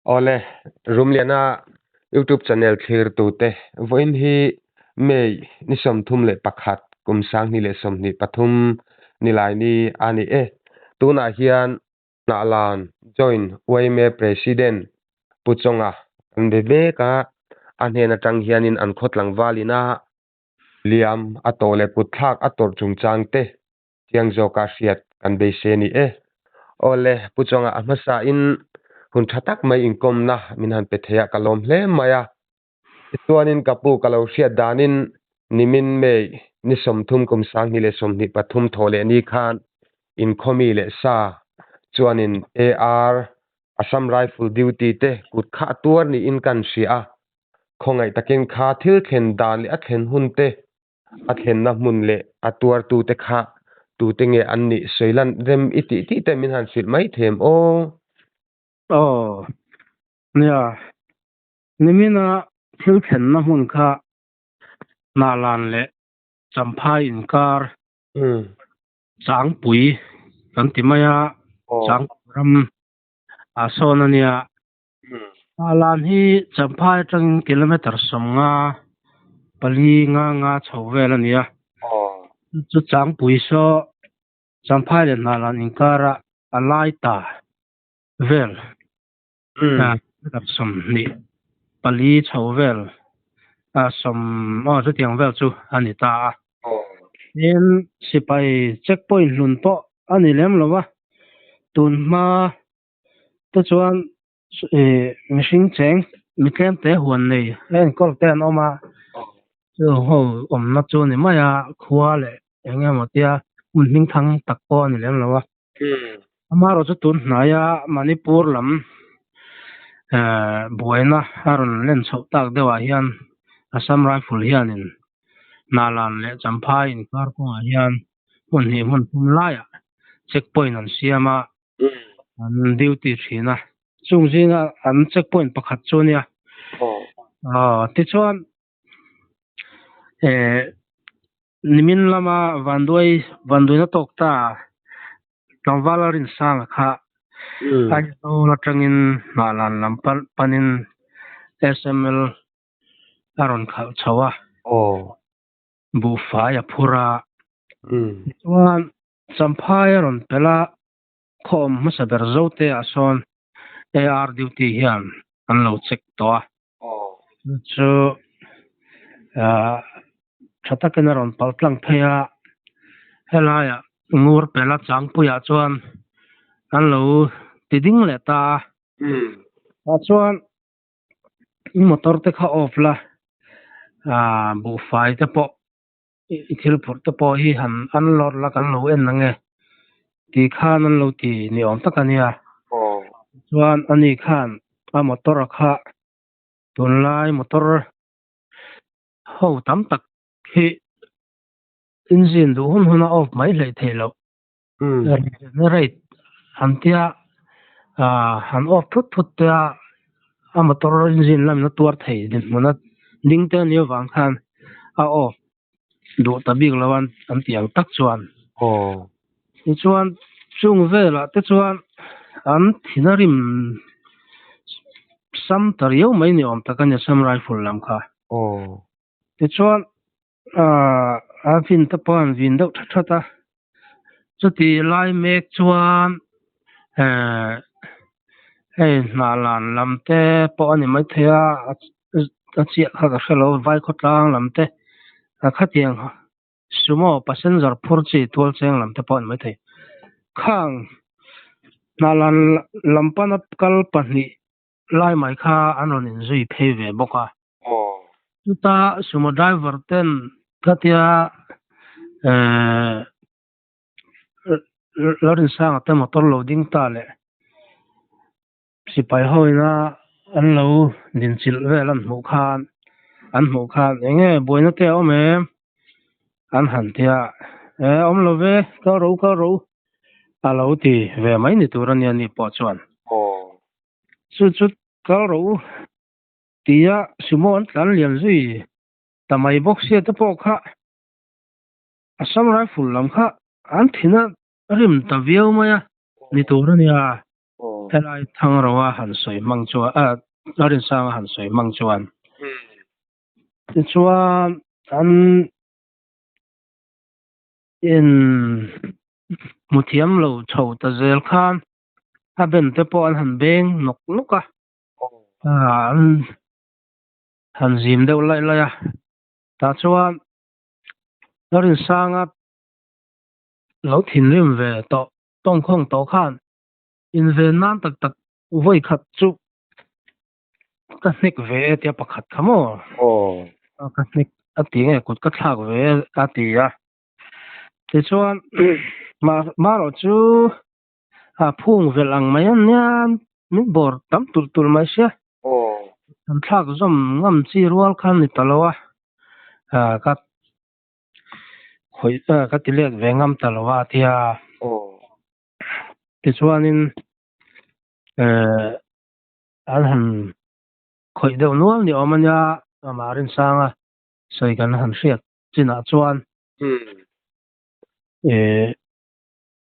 Ole rumliana YouTube channel thlir tute voin hi mei ni som thum le pakhat kum sang ni le som ni pathum ni lai ni ani tuna hian na lan join waime president puchonga bebe ka anhena tang hianin an khotlang walina liam atole puthak ator chungchang te tiang zo ka hriat kan be se ni ole puchonga amasa in hun thatak mai inkom na min han pe theya kalom hle maya chuanin kapu kalo hriat danin nimin mei ni som thum kum sang ni le som ni pathum thole ni khan in khomi le sa chuanin AR Assam Rifle Duty te kut kha tur ni in kan sia khongai takin kha thil khen dan le a khen hun te a khen na mun le atuar tu te kha tu te nge an ni soilan rem iti ti te min han sil mai them o nia nimina thil khen na hun kha nalan le champhai inkar chang pui kan timaya chang ram asonania nalan hi champhai tang kilometer somnga pali nga chhovelania chu chang pui so champhai le nalan inkara alai ta vel kap som ni pali chhovel som chu tiang vel chu anita nen sipai checkpoint lun po ani lem lowa tun ma to chuan mihring cheng mitlem te huan nei en kol ten oma chu ho na chu ni maya khuwa le engematia mun hing thang tak po ni lem lowa amaro chu tun hnaya manipur lam buaina aron len chho tak dewa hian Assam Rifle hianin nalan le champhai in kar ko hian hun hi mun pum laia checkpoint an siama an duty thina chungjinga an checkpoint pakhat chunia ti chuan nimin lama vandui na tokta tangwalarin sang kha ai to la tangin nalan lam panin SML aron khal chawa bu faya phura chuan champhai aron pela khom masaber zote ason AR duty hian an lo check to chu thataken aron paltlang phaya helaya ngur pela changpuya chuan an lo tiding le ta chuan motor te kha off la bu fai te po thil phur te po hi han an lor la kan lo en nange ti khan an lo ti ni om takania chuan ani khan a motor kha tunlai motor ho tam tak hi engine du hun off mai hlei thelo right hantia han off phut ta a motor engine lam na tuar thei din mona ding te ni wang khan a off do tabik lawan an tiang tak chuan chuan chung vela te chuan an thinarim sam tariu mai ni om takania Assam Rifle lam kha te chuan a vin ta pan vin deuh thata chuti lai mek chuan nalan lamte po ani mai thea a chia kha ka hello vai khotlang lamte a khatiang sumo passenger phurchi tol cheng lamte po ani mai thei khang nalan lampana kal pahnih lai mai kha anon in zui phei ve boka chuta sumo driver ten katia lorin sang ate motor loading ta le sipai hoina an lo din chil vel an hmu khan enge boina te ome an han tia om lo ve ka ro alo ti ve mai ni turani ani po chuan chu ka ro tia sumo an tlan lian zui tamai box se te po kha Assam Rifle lam kha an thina rim ta viau maya ni turania lại thằng rồi hẳn soi mang chuan nó đến sang hẳn soi mang chuan thì chuan anh in một thiam lâu chầu ta zel khan bên te po anh hẳn beng nóc nóc anh hẳn dìm đâu lại lại ta chuan nó đến sang lâu thiên lim về to tông không to khan in về nan tak tak voi khát chu cái nick về tia bạc khát khamo cái nick tiếng ấy cút cái thác về tia thì chuan mà rồi chú phung về lăng mấy anh nha mình bor tắm tul tul mấy xe anh thác zoom ngắm chi rual khan ni taloa các khối các tỷ lệ về ngắm taloa thì chuan in anh hẳn khối đầu nuông thì ông anh ya mà rin sang soiกันhẳn siết chỉ nãy chuan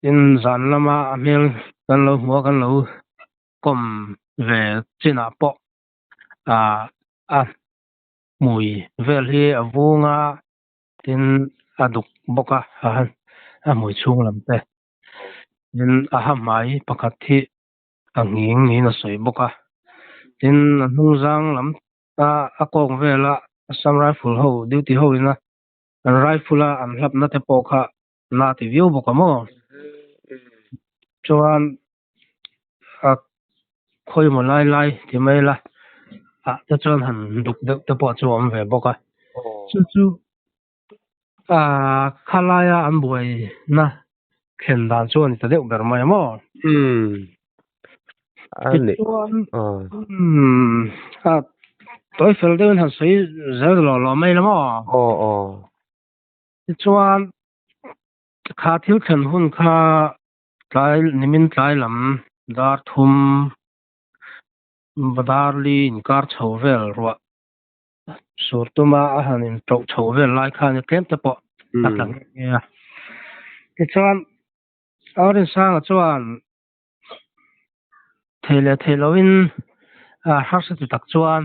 in zan lama mel kan lo mo kan lo kom về chỉ nãy po mùi vel hi avunga tin aduk boka mùi chung lam te tin hamai pakhat hi anging ni na soi boka tin nung jang lam akong vela sam rifle ho duty ho ina rifle an hlap na te pokha na ti view boka mo chuan khoi mo lai lai ti mai la te chuan han duk deuh te pawh chu awm ve bawk a chu khalaya an buai na khen dan chuan ta deuh ber mai maw ani toy fel deuh han sei zer lo mai la maw chuan kha thil khen hun kha tlai nimin tlai lam dar thum badar li in kar chho vel ruwa sur tuma hanin to chho vel lai khan tlem te pawh atlang nge ti chuan arin sang chuan theiloin har sa ti tak chuan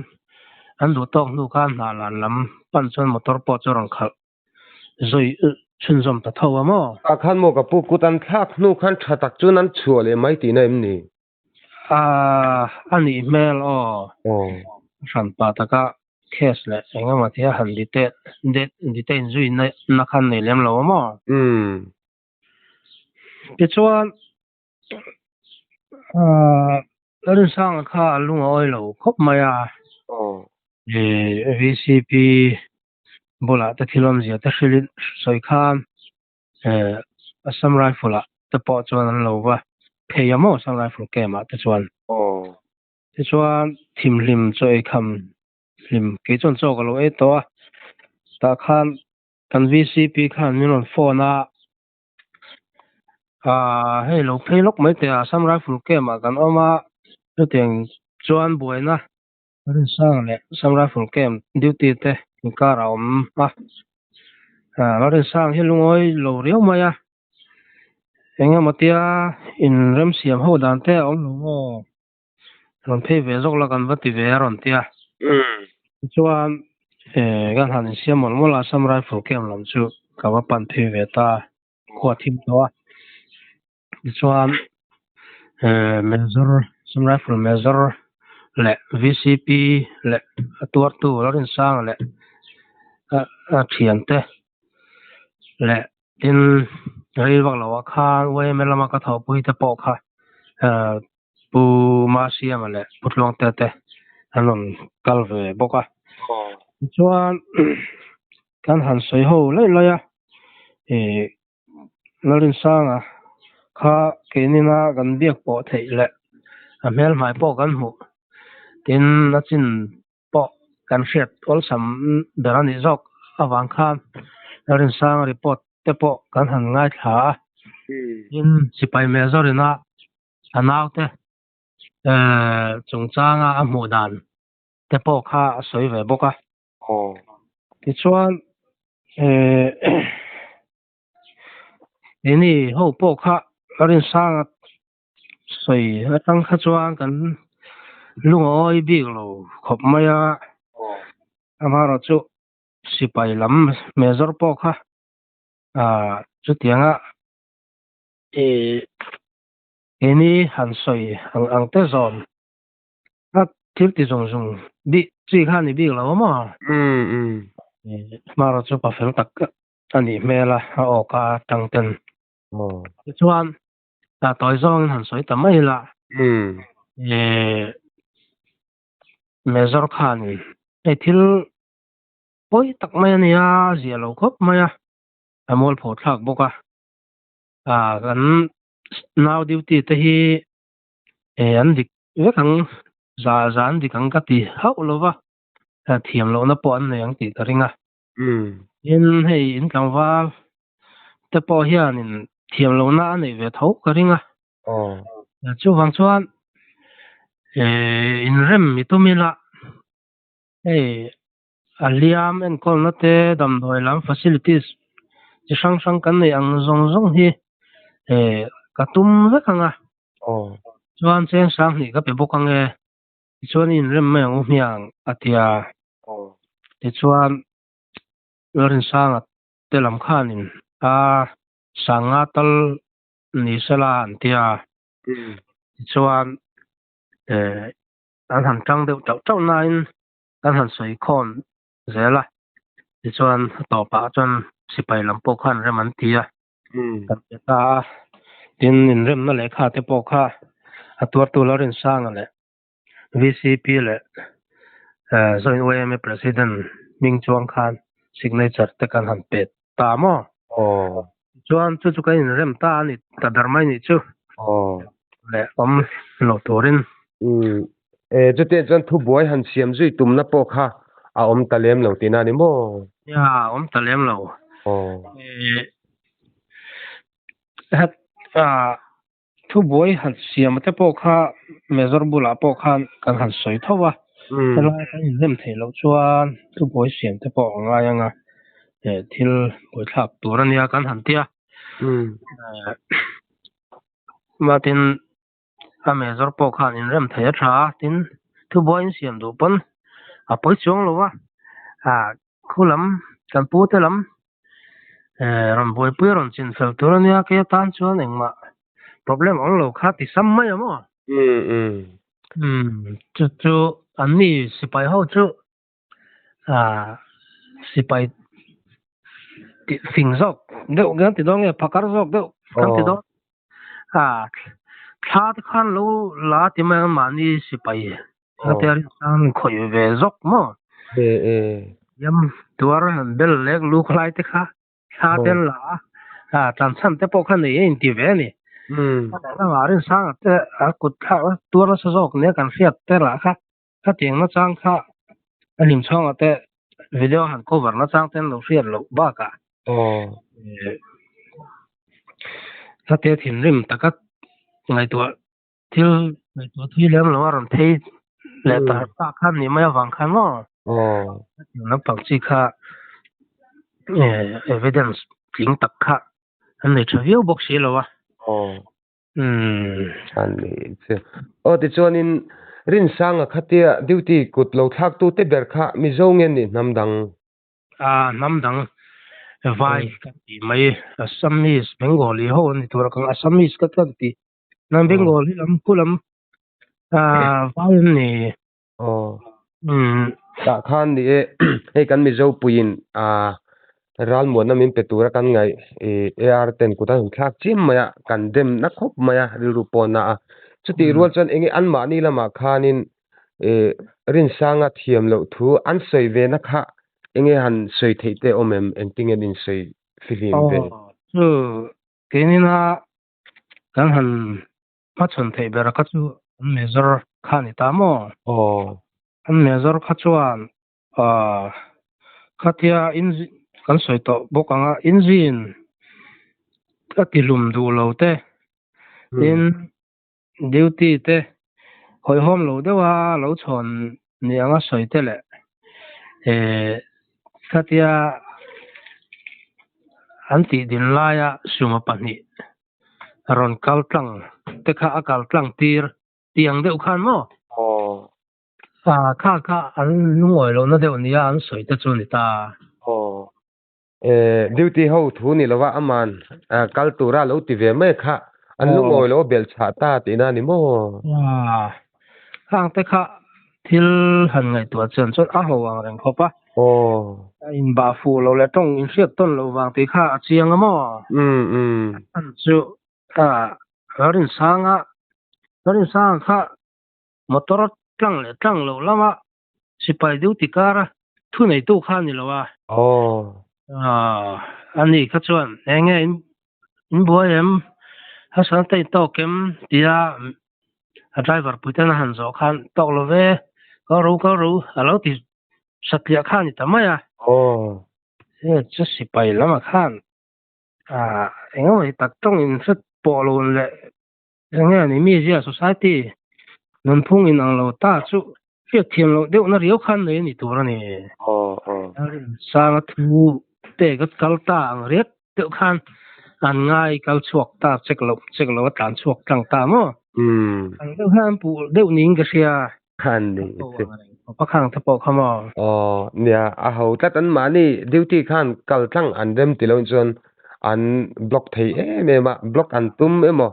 an du tok nu khan na lan lam pan chuan motor pawh chu rang khal zoi chun zom ta thawa mo khan mo ka pu kutan thak nu khan thatak chu nan chuale mai ti na imni ani email ran pa taka case le enga ma thia han detain zui na khan nei lem lo mo ti chuan rin sang kha lunga oi lo khop maya VCP bola ta thilom zia ta hrilin soi khan assam rifle ta pawh chuan an lo wa phei amo assam rifle kem ta chuan ti chuan thimhlim choi kham hlim ke chuan chawk a lo ei to ta khan kan VCP khan min on phone hei lo phei lok mai te assam rifle kem kan oma teng chuan buaina rin sang le assam rifle kem duty te kar a awm rin sang hi lungoi lo riau mai enga matia in rem siam ho dan te awm lo mo ron phei ve zok la kan vati ve ron tia chuan gan han siam mol mola assam rifle kem lam chu kawa pan phei ve ta khua thim to chuan measure assam rifle measure le VCP le tuar tu rin sang le thian te le in ril wak lawa khan wei melama ka thau pui te pawh kha pu ma siam le putlong te anon kal ve boka chuan kan han soi ho lai lai lorin sang kha kenina kan biak pawh thei le mel mai pawh kan hmu tin na chin pawh kan hriat ol sam berani zawk awang khan lorin sang report te pawh kan han ngai thla in sipai mezorina anau te chungchanga a hmu dan te pawh kha a soi ve boka ti chuan ini ho pawh kha lorin sang soi tang kha chuan kan lungoi bik lo khop maya amaro chu sipai lam major po kha chu tianga eni han soi ang te zon a thil ti zong zong bi chi kha ni bik lo ma maro chu pa fel tak ani mela a oka tangten chuan ta toy zong han soi tamai la major khan thil oi tak mai ania zia lo khop maya amol pho thak boka kan now duty te hi an dik vekang za an dik ang ka ti hau lova thiam lo na po an nei ang ti ta ringa in hei in tlangwal te po hianin thiam lo na nei ve tho ka ringa chu wang chuan in rem mi tumila aliam en kol na te dam doi lam facilities chi sang sang kan nei ang zong zong hi katum vekanga chuan chen sang ni ka pe bokang chuan in rem mai ang miang atia ti chuan lorin sang te lam khanin sanga tal ni sala an tia chuan an han tang deuh tau na in kan han soi khon zela ti chuan to pa chuan sipai lam po khan rem an tia kan ta tin in rem na le kha te po kha atuar tu lorin sang ale VCP le joint OMA president Ming Chuang Khan signature te kan han pet ta mo chuan chu kan in rem ta ni ta darmai ni chu le lo torin chu te chan thu boy han siam zui tum na po kha a talem lo tina ni mo ya talem lo hat thu boy han siam te po kha major bula po khan kan han soi thowa la kan in rem thei lo chuan thu boy siam te po nga yanga thil boi thak turania kan han tia matin a major po khan in rem thei tha tin thu boy siam du pon a poi chong lo wa khulam kan pu te lam ron boi pui ron chin fel turania ke tan chuan engma problem ong lo kha ti sam mai mo chu anni sipai ho chu sipai ti sing zok deuh gan ti dong phakar zok deuh kan ti dong thla te khan lo la ti mai mani sipai te ari san khoi ve zok mo yam tuar bel lek lu khlai te kha tha ten la tan san te po khan nei in ti ve ni arin sang te kut kha tuar sa zok ne kan fiat te la kha tiang na chang kha alim chong ate video han cover na chang ten lo fiat lo ba ka kha te thin rim takat ngai to thui lem lo ron thei le ta khan ni mai wang khan mo na pang chi kha evidence ling tak kha an nei thavio box hi lo wa an ni che ti chuan in rin sang khatia duty kut lo thak tu te ber kha mi zo ngen ni namdang vai kan ti mai Assamese Bengali ho ni tur kan Assamese ka kan ti nan Bengali lam kulam vai ni ta khan ni e kan mi zo puin ral mo na min petura kan ngai AR10 ku ta thak chim maya kan dem na khop maya ru pona chuti rual chan enge an ma ni lama khanin rin sanga thiam lo thu an sei ve na kha enge han sei theite omem engting in sei film ve chu kenina kan han pa chon thei bera ka chu major khani ta mo an major kha chuan khatia in kan soi to bokanga engine ka tilum du lo te in duty te hoi hom lo dewa lo chon ni anga soi te le khatia an ti din la ya suma pani ron kal tlang te kha akal tlang tir tiang deuh khan mo kha an lungoi lo na deuh nia an soi te chu ni ta duty ho thu ni lawa aman kaltura lo ti ve me kha an lungoi lo bel cha ta ti na ni mo khang te kha thil han ngai tua chen chon a ho wang reng khopa in ba fu lo le tong in siat ton lo wang ti kha chiang mo an chu rin sang kha motor tlang lo lama sipai duty kara thu nei tu kha ni lo wa ani kha chuan enge in boyem hasan tai to kem tia driver puitana han zo khan tok lo ve ko ru alo ti satlia khan ni tamaya chu sipai lama khan enge mai tak tong in sat polun le enge ni mi zia society nun phung in ang lo ta chu fiat thiam lo deuh na riau khan nei ni tur ani sang thu te gat kal ta ang riat deuh khan an ngai kal chuak ta chek lo tan chuak tlang ta mo ang deuh han pu deuh ning ka sia khan ni pa khang thapo khamo nia a ho tat an mani duty khan kal tlang an rem ti lo chon an block thei me ma block an tum emo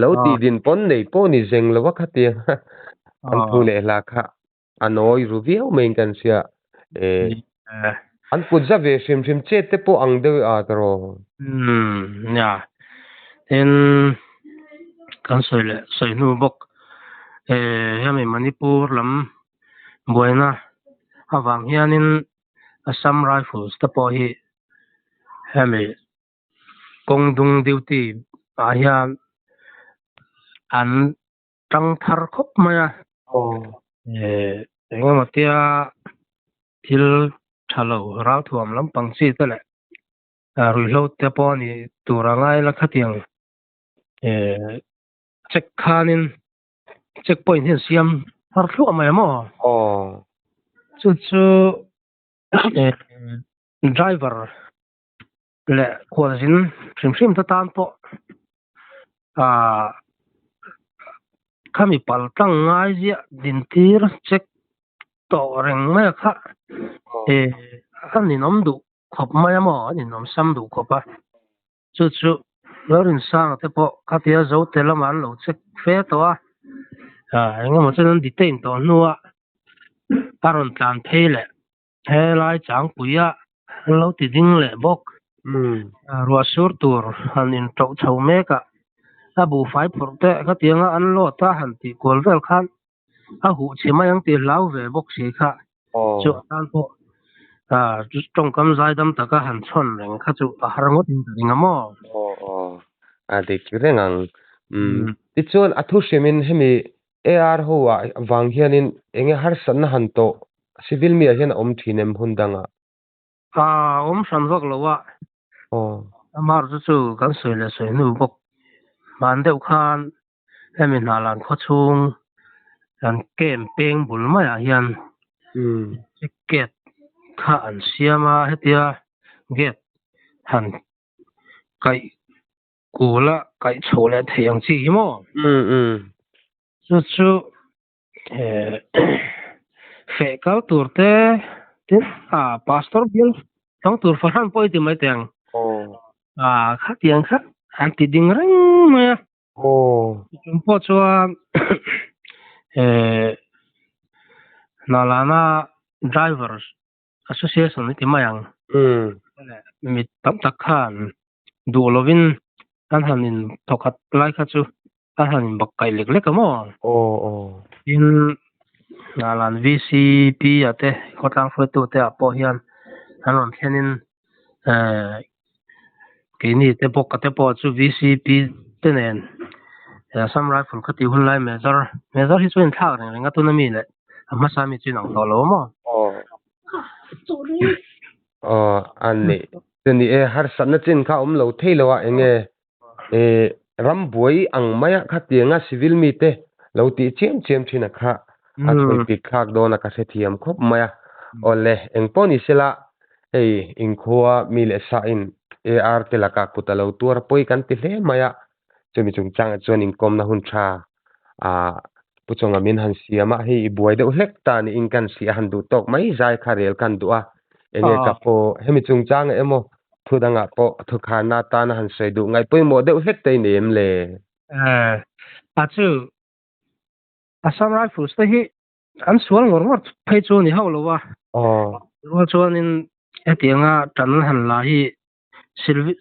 lo ti din pon nei po ni zeng lo wa khati an thu le la kha anoi ru viau men kan sia an put za ve shim che te po ang de a tro nya en kan soi nu bok yami manipur lam boina awang hianin Assam Rifles ta po hi yami kongdung duty hian an tang thar khop maya engematia thil thalo rau thuam lampang chi te le ruilo te po ni turangai la khatiang checkpoint hin siam har thlu mai mo chu driver le khwalin hrim ta tan po khami pal tang ngai zia din tir check to reng ma kha anin om du khop mai mo anin om sam du khopa chu lorin sang te po khatia zo te laman lo check fe to engemaw mo chen detain to nuwa aron tlan phele he lai chang puya lo ti ding le bok ruwa sur tur hanin to chho meka abu fai porte khatianga an lo ta han ti kol vel khan a hu chima yang ti lau ve bok si kha chu tan po trong kam zai dam taka han chon reng kha chu harangot ring amo de kirengang ti chon athu shemin hemi ar ho wa wang hianin enge har san han to civil mi hian om thinem hundanga om san vak lowa amar chu kan soi nu bok man deuh khan hemi nalan kho chung an kem peng bul mai hian gate kha an siama hetia gate han kai kula kai chole theyang chi mo chu fe kal turte tin pastor bill tong tur faran poi ti mai teng khat yang khat an ti ding reng ma chung po chua nalana drivers association ni ti mayang mi tam tak khan du lovin an hanin thokat lai kha chu an hanin bakkai lek mo in nalan VCP ate khotang photo te apo hian anon thenin kini te bok ate po chu VCP tenen Assam Rifle khati hunlai major hi chuin thak reng atuna mi le amma sami chinang to lo mo anni teni har sanna chin kha lo theilowa enge rambuai ang maya khatianga civil mi te lo ti chem thina kha atoi pi khak dona ka se thiam khop maya ole engponi sela in khoa mi le sa in ar te laka kutalo tur poi kan ti hle maya chumi chung chang chuan inkom na hun tha puchonga min han siama hi buai deuh hlek ta ni in kan sia han du tok mai zai kha rel kan du a enge kapo hemi chung chang emo thudanga po thukhana ta na han sei du ngai poimo deuh hlek te nem le chu Assam Rifles te hi an sual ngor phei chu ni hau lo wa ro chuan in etianga tan han la hi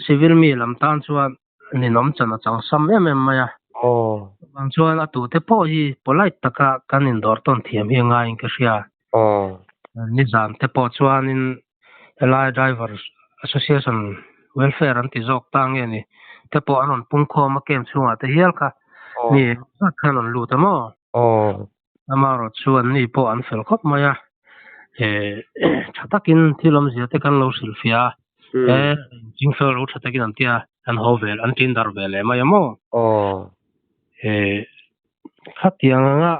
civil mi lam tan chuan ni nom chana chang sam em maya bang chuan atu te po hi polite taka kan in dor ton thiam hi nga in ka sia ni zan te po chuan in Allied Drivers Association welfare an ti jok tang nge ni te po anon pungkho ma kem chunga te hial kha ni khanon lu ta mo amaro chuan ni po an fel khop maya chatakin thilom zia te kan lo silfia jingfel ro chatakin an tia an hovel an tin dar vele maya mo khatianga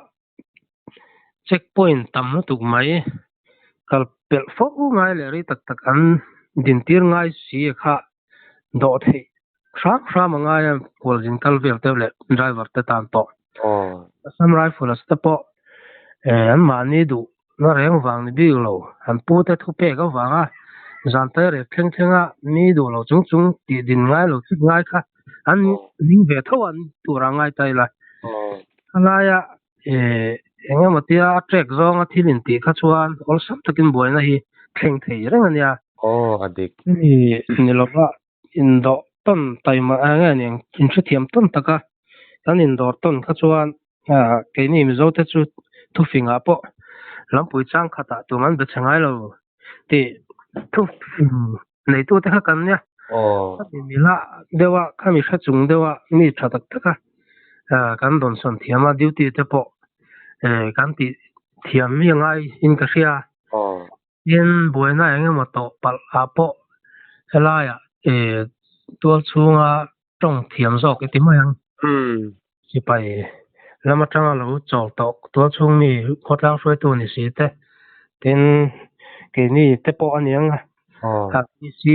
checkpoint tam na tuk mai kal pel fo ngai le ri tak tak an din tir ngai si kha do thei khra manga ya kol jin kal vel te le driver te tan to Assam Rifles te po an mani du na reng wang ni bi lo an pu te thu pe ga wanga zan te re thleng ni du lo chung ti din ngai lo chik ngai kha an ning ve tho an tura ngai tai la alaya engem atia trek zong a thilin ti kha chuan ol sam takin boina hi thleng thei reng ania adik ni lowa in do ton taima anga ni in thiam ton taka an in dor ton kha chuan ke ni mi zo te chu thu finga po lampui chang khata tuman be changai lo ti thu nei tu te kha kan nia mi la dewa khami kha chung dewa mi tha tak taka kan don son thiama duty te po kan ti thiam mi ngai in ka sia yen boina engem to pal apo helaya tual chunga tong thiam zok ti mayang si pai lama tanga lo chol tok tual chung mi khotlang hroi tu ni si te tin ke ni te po aniang ha si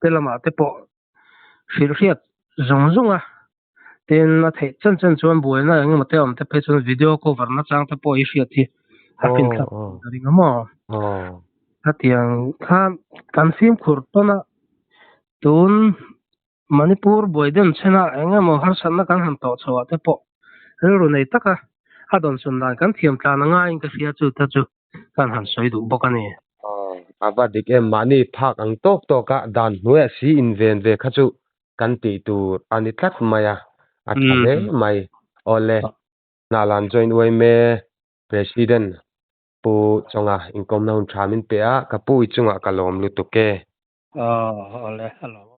te lama te po riat zong tin a thei chen chuan boina engem te om te pe chuan video cover na chang te po i riat hi hapin kha ringa mo hatiang khan kan sim khur tona tun Manipur boiden chena engemaw har sanna kan han to chawa te po ru nei taka adon sun dan kan thiam tla na nga in ka sia chu ta chu kan han soi du bokani aba dik em mani phak ang tok ka dan hnuai si in ven ve kha chu kan ti tu ani tlat maya athale mai ole nalan join wai me president pu chonga inkom na hun thamin pe a ka pu chunga kalom lu tuke ole hello